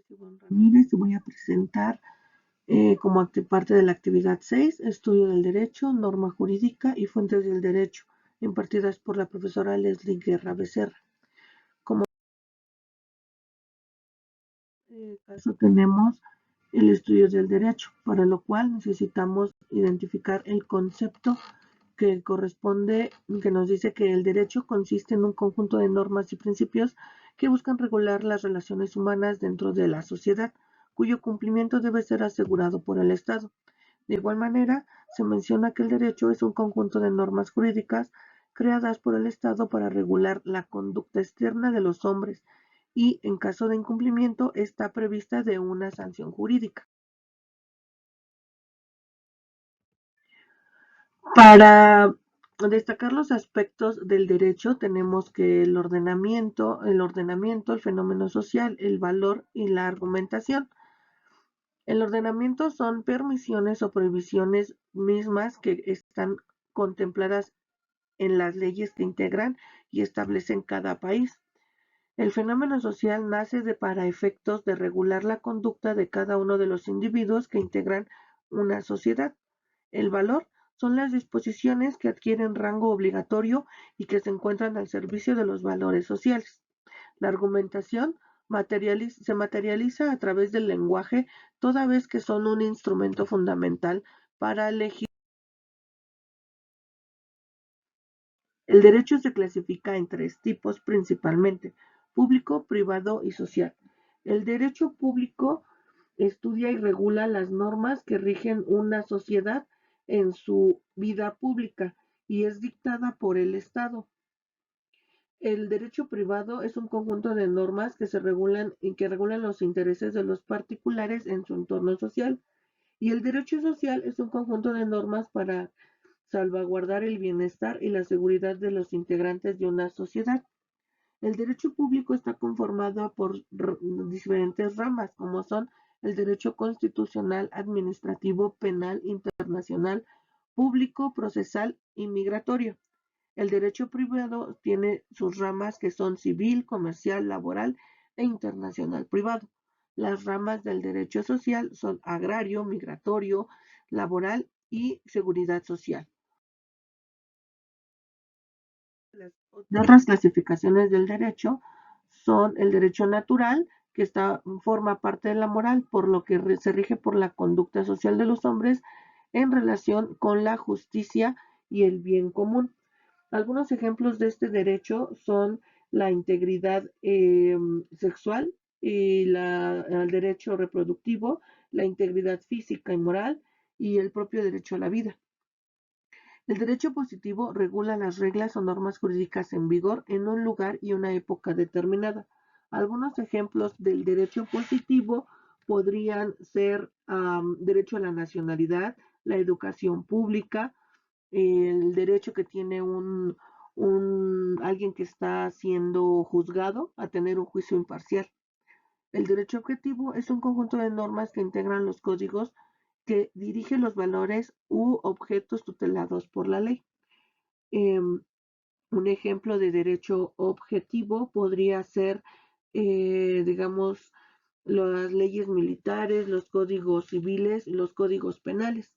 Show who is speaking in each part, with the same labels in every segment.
Speaker 1: nombre es Ivonne Ramírez y voy a presentar como parte de la actividad 6, Estudio del Derecho, Norma Jurídica y Fuentes del Derecho, impartidas por la profesora Leslie Guerra Becerra. Como caso tenemos el estudio del derecho, para lo cual necesitamos identificar el concepto que corresponde, que nos dice que el derecho consiste en un conjunto de normas y principios que buscan regular las relaciones humanas dentro de la sociedad, cuyo cumplimiento debe ser asegurado por el Estado. De igual manera, se menciona que el derecho es un conjunto de normas jurídicas creadas por el Estado para regular la conducta externa de los hombres y, en caso de incumplimiento, está prevista de una sanción jurídica. Para destacar los aspectos del derecho tenemos que el ordenamiento, el fenómeno social, el valor y la argumentación. El ordenamiento son permisiones o prohibiciones mismas que están contempladas en las leyes que integran y establecen cada país. El fenómeno social nace para efectos de regular la conducta de cada uno de los individuos que integran una sociedad. El valor son las disposiciones que adquieren rango obligatorio y que se encuentran al servicio de los valores sociales. La argumentación se materializa a través del lenguaje, toda vez que son un instrumento fundamental para elegir. El derecho se clasifica en tres tipos principalmente: público, privado y social. El derecho público estudia y regula las normas que rigen una sociedad en su vida pública y es dictada por el Estado. El derecho privado es un conjunto de normas que regulan los intereses de los particulares en su entorno social. Y el derecho social es un conjunto de normas para salvaguardar el bienestar y la seguridad de los integrantes de una sociedad. El derecho público está conformado por diferentes ramas, como son el derecho constitucional, administrativo, penal, internacional, público, procesal y migratorio. El derecho privado tiene sus ramas que son civil, comercial, laboral e internacional privado. Las ramas del derecho social son agrario, migratorio, laboral y seguridad social. Las otras clasificaciones del derecho son el derecho natural, que forma parte de la moral, por lo que se rige por la conducta social de los hombres en relación con la justicia y el bien común. Algunos ejemplos de este derecho son la integridad sexual y el derecho reproductivo, la integridad física y moral y el propio derecho a la vida. El derecho positivo regula las reglas o normas jurídicas en vigor en un lugar y una época determinada. Algunos ejemplos del derecho positivo podrían ser derecho a la nacionalidad, la educación pública, el derecho que tiene alguien que está siendo juzgado a tener un juicio imparcial. El derecho objetivo es un conjunto de normas que integran los códigos que dirigen los valores u objetos tutelados por la ley. Un ejemplo de derecho objetivo podría ser, digamos, las leyes militares, los códigos civiles y los códigos penales.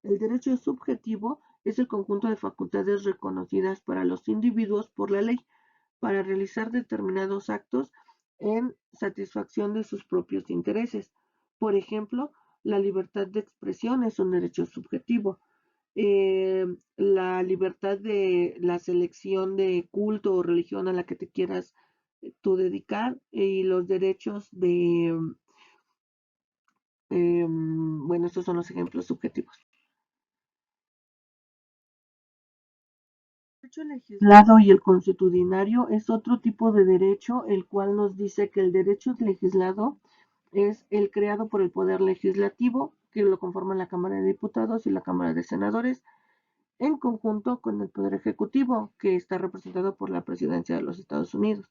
Speaker 1: El derecho subjetivo es el conjunto de facultades reconocidas para los individuos por la ley para realizar determinados actos en satisfacción de sus propios intereses. Por ejemplo, la libertad de expresión es un derecho subjetivo. La libertad de la selección de culto o religión a la que te quieras tú dedicar y los derechos bueno, estos son los ejemplos subjetivos. El derecho legislado y el consuetudinario es otro tipo de derecho, el cual nos dice que el derecho legislado es el creado por el Poder Legislativo, que lo conforman la Cámara de Diputados y la Cámara de Senadores, en conjunto con el Poder Ejecutivo, que está representado por la Presidencia de los Estados Unidos.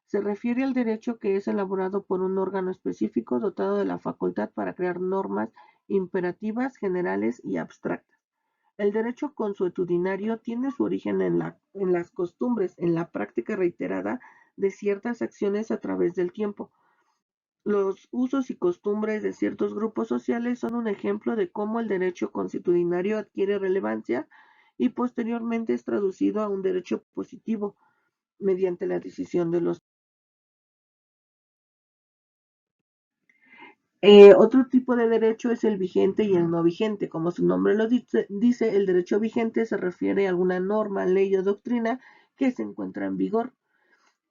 Speaker 1: Se refiere al derecho que es elaborado por un órgano específico dotado de la facultad para crear normas imperativas, generales y abstractas. El derecho consuetudinario tiene su origen en las costumbres, en la práctica reiterada de ciertas acciones a través del tiempo. Los usos y costumbres de ciertos grupos sociales son un ejemplo de cómo el derecho consuetudinario adquiere relevancia y posteriormente es traducido a un derecho positivo mediante la decisión de los. Otro tipo de derecho es el vigente y el no vigente. Como su nombre lo dice, el derecho vigente se refiere a alguna norma, ley o doctrina que se encuentra en vigor.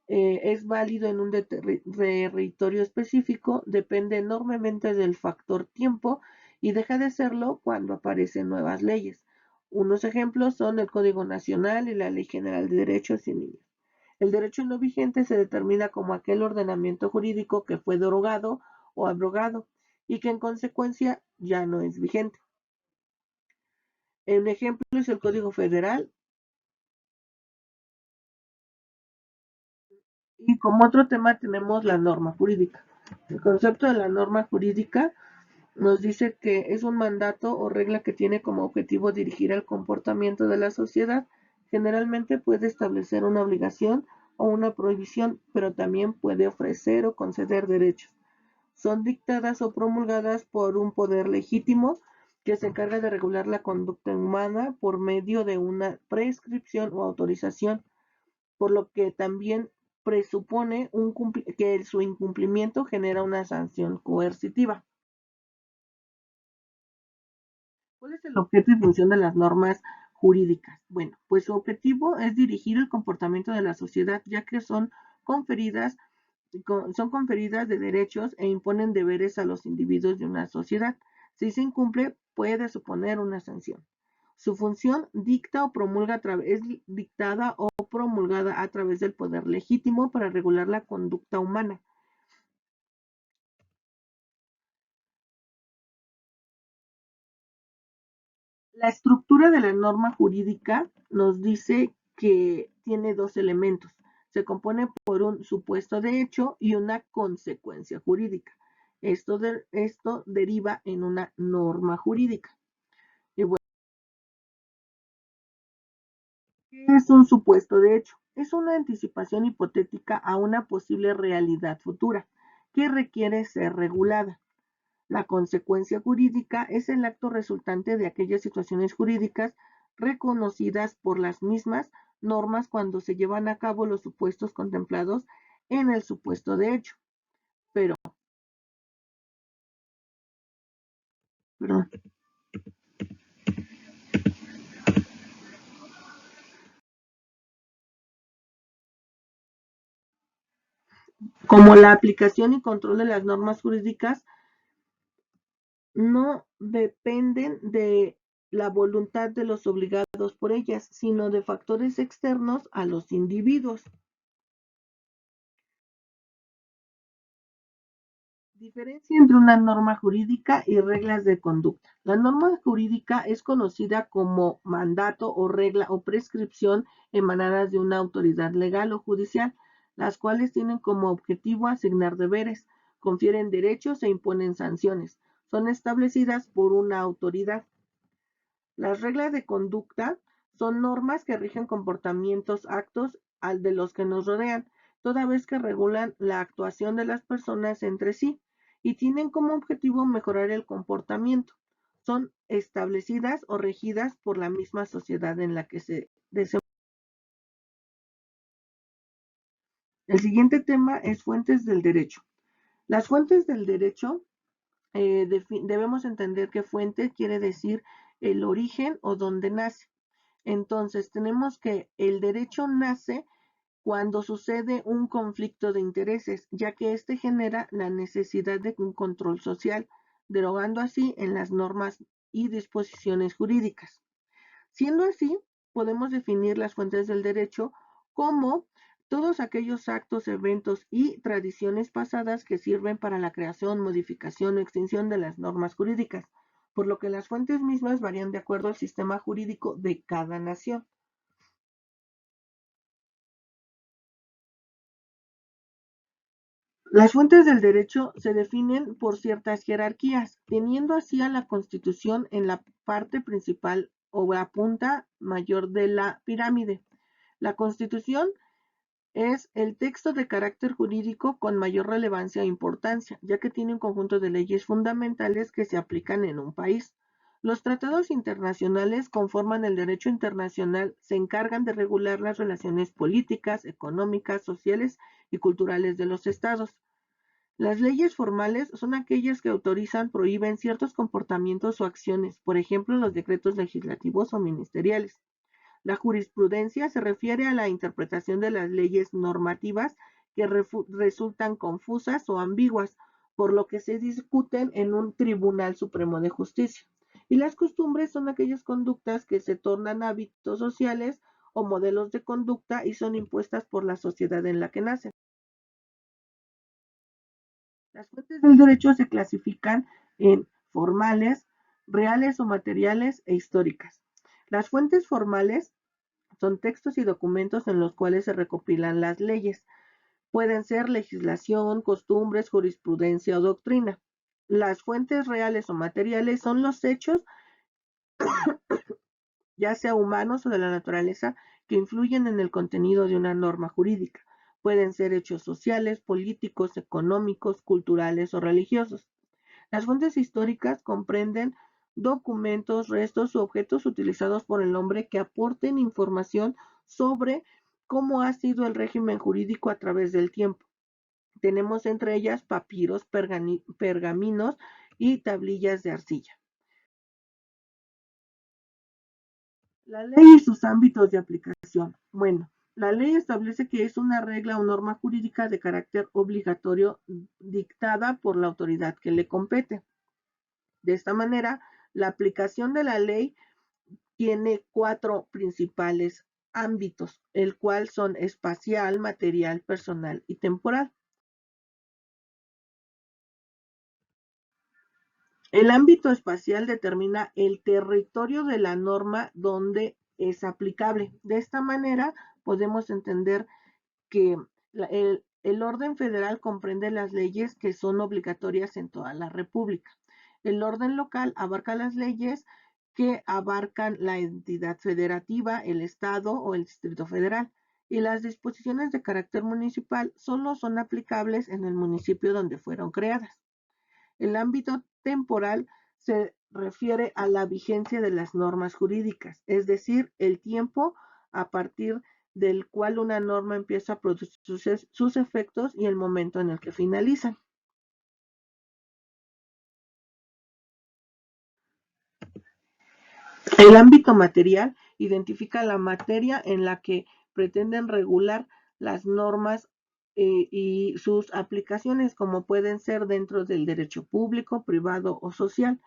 Speaker 1: Es válido en un territorio específico, depende enormemente del factor tiempo y deja de serlo cuando aparecen nuevas leyes. Unos ejemplos son el Código Nacional y la Ley General de Derechos y Niños. El derecho no vigente se determina como aquel ordenamiento jurídico que fue derogado o abrogado y que en consecuencia ya no es vigente. Un ejemplo es el Código Federal y como otro tema tenemos la norma jurídica. El concepto de la norma jurídica nos dice que es un mandato o regla que tiene como objetivo dirigir el comportamiento de la sociedad. Generalmente puede establecer una obligación o una prohibición, pero también puede ofrecer o conceder derechos. Son dictadas o promulgadas por un poder legítimo que se encarga de regular la conducta humana por medio de una prescripción o autorización, por lo que también presupone que su incumplimiento genera una sanción coercitiva. ¿Cuál es el objeto y función de las normas jurídicas? Bueno, pues su objetivo es dirigir el comportamiento de la sociedad, ya que conferidas, son conferidas de derechos e imponen deberes a los individuos de una sociedad. Si se incumple, puede suponer una sanción. Su función dicta o promulga es dictada o promulgada a través del poder legítimo para regular la conducta humana. La estructura de la norma jurídica nos dice que tiene dos elementos. Se compone por un supuesto de hecho y una consecuencia jurídica. Esto deriva en una norma jurídica. Y bueno, ¿qué es un supuesto de hecho? Es una anticipación hipotética a una posible realidad futura que requiere ser regulada. La consecuencia jurídica es el acto resultante de aquellas situaciones jurídicas reconocidas por las mismas normas cuando se llevan a cabo los supuestos contemplados en el supuesto de hecho. Pero, perdón, como la aplicación y control de las normas jurídicas no dependen de la voluntad de los obligados por ellas, sino de factores externos a los individuos. Diferencia entre una norma jurídica y reglas de conducta. La norma jurídica es conocida como mandato o regla o prescripción emanadas de una autoridad legal o judicial, las cuales tienen como objetivo asignar deberes, confieren derechos e imponen sanciones. Son establecidas por una autoridad. Las reglas de conducta son normas que rigen comportamientos, actos al de los que nos rodean, toda vez que regulan la actuación de las personas entre sí y tienen como objetivo mejorar el comportamiento. Son establecidas o regidas por la misma sociedad en la que se desenvuelven. El siguiente tema es fuentes del derecho. Las fuentes del derecho debemos entender que fuente quiere decir el origen o donde nace. Entonces, tenemos que el derecho nace cuando sucede un conflicto de intereses, ya que éste genera la necesidad de un control social, derogando así en las normas y disposiciones jurídicas. Siendo así, podemos definir las fuentes del derecho como todos aquellos actos, eventos y tradiciones pasadas que sirven para la creación, modificación o extinción de las normas jurídicas, por lo que las fuentes mismas varían de acuerdo al sistema jurídico de cada nación. Las fuentes del derecho se definen por ciertas jerarquías, teniendo así a la Constitución en la parte principal o la punta mayor de la pirámide. La Constitución Es el texto de carácter jurídico con mayor relevancia e importancia, ya que tiene un conjunto de leyes fundamentales que se aplican en un país. Los tratados internacionales conforman el derecho internacional, se encargan de regular las relaciones políticas, económicas, sociales y culturales de los estados. Las leyes formales son aquellas que autorizan, prohíben ciertos comportamientos o acciones, por ejemplo, los decretos legislativos o ministeriales. La jurisprudencia se refiere a la interpretación de las leyes normativas que resultan confusas o ambiguas, por lo que se discuten en un Tribunal Supremo de Justicia. Y las costumbres son aquellas conductas que se tornan hábitos sociales o modelos de conducta y son impuestas por la sociedad en la que nacen. Las fuentes del derecho se clasifican en formales, reales o materiales e históricas. Las fuentes formales son textos y documentos en los cuales se recopilan las leyes. Pueden ser legislación, costumbres, jurisprudencia o doctrina. Las fuentes reales o materiales son los hechos, ya sea humanos o de la naturaleza, que influyen en el contenido de una norma jurídica. Pueden ser hechos sociales, políticos, económicos, culturales o religiosos. Las fuentes históricas comprenden documentos, restos u objetos utilizados por el hombre que aporten información sobre cómo ha sido el régimen jurídico a través del tiempo. Tenemos entre ellas papiros, pergaminos y tablillas de arcilla. La ley y sus ámbitos de aplicación. Bueno, la ley establece que es una regla o norma jurídica de carácter obligatorio dictada por la autoridad que le compete. De esta manera, la aplicación de la ley tiene cuatro principales ámbitos, el cual son espacial, material, personal y temporal. El ámbito espacial determina el territorio de la norma donde es aplicable. De esta manera podemos entender que el orden federal comprende las leyes que son obligatorias en toda la República. El orden local abarca las leyes que abarcan la entidad federativa, el Estado o el Distrito Federal. Y las disposiciones de carácter municipal solo son aplicables en el municipio donde fueron creadas. El ámbito temporal se refiere a la vigencia de las normas jurídicas, es decir, el tiempo a partir del cual una norma empieza a producir sus efectos y el momento en el que finalizan. El ámbito material identifica la materia en la que pretenden regular las normas y sus aplicaciones, como pueden ser dentro del derecho público, privado o social.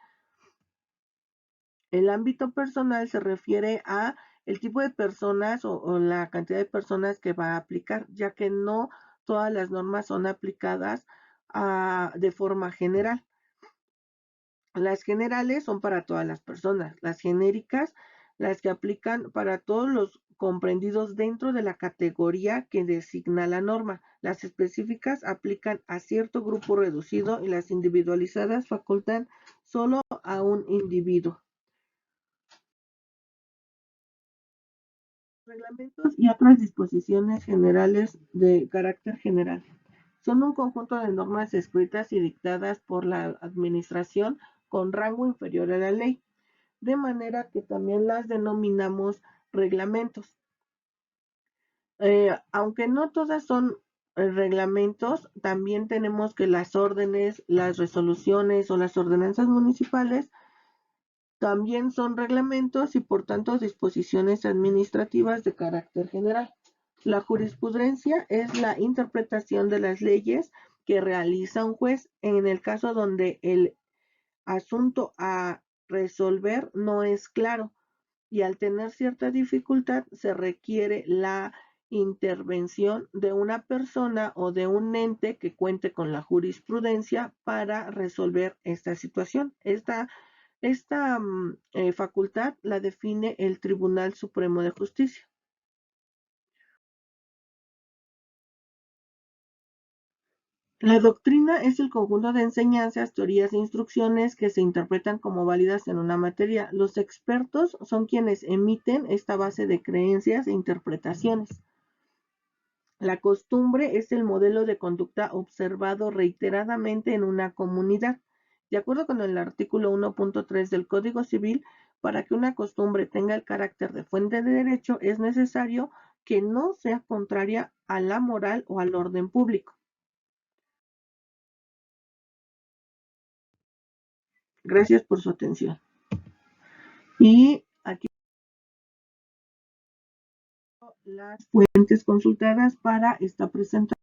Speaker 1: El ámbito personal se refiere a el tipo de personas o la cantidad de personas que va a aplicar, ya que no todas las normas son aplicadas de forma general. Las generales son para todas las personas, las genéricas, las que aplican para todos los comprendidos dentro de la categoría que designa la norma. Las específicas aplican a cierto grupo reducido y las individualizadas facultan solo a un individuo. Reglamentos y otras disposiciones generales de carácter general. Son un conjunto de normas escritas y dictadas por la Administración con rango inferior a la ley, de manera que también las denominamos reglamentos. Aunque no todas son reglamentos, también tenemos que las órdenes, las resoluciones o las ordenanzas municipales también son reglamentos y por tanto disposiciones administrativas de carácter general. La jurisprudencia es la interpretación de las leyes que realiza un juez en el caso donde el asunto a resolver no es claro y al tener cierta dificultad se requiere la intervención de una persona o de un ente que cuente con la jurisprudencia para resolver esta situación. Esta facultad la define el Tribunal Supremo de Justicia. La doctrina es el conjunto de enseñanzas, teorías e instrucciones que se interpretan como válidas en una materia. Los expertos son quienes emiten esta base de creencias e interpretaciones. La costumbre es el modelo de conducta observado reiteradamente en una comunidad. De acuerdo con el artículo 1.3 del Código Civil, para que una costumbre tenga el carácter de fuente de derecho, es necesario que no sea contraria a la moral o al orden público. Gracias por su atención. Y aquí las fuentes consultadas para esta presentación.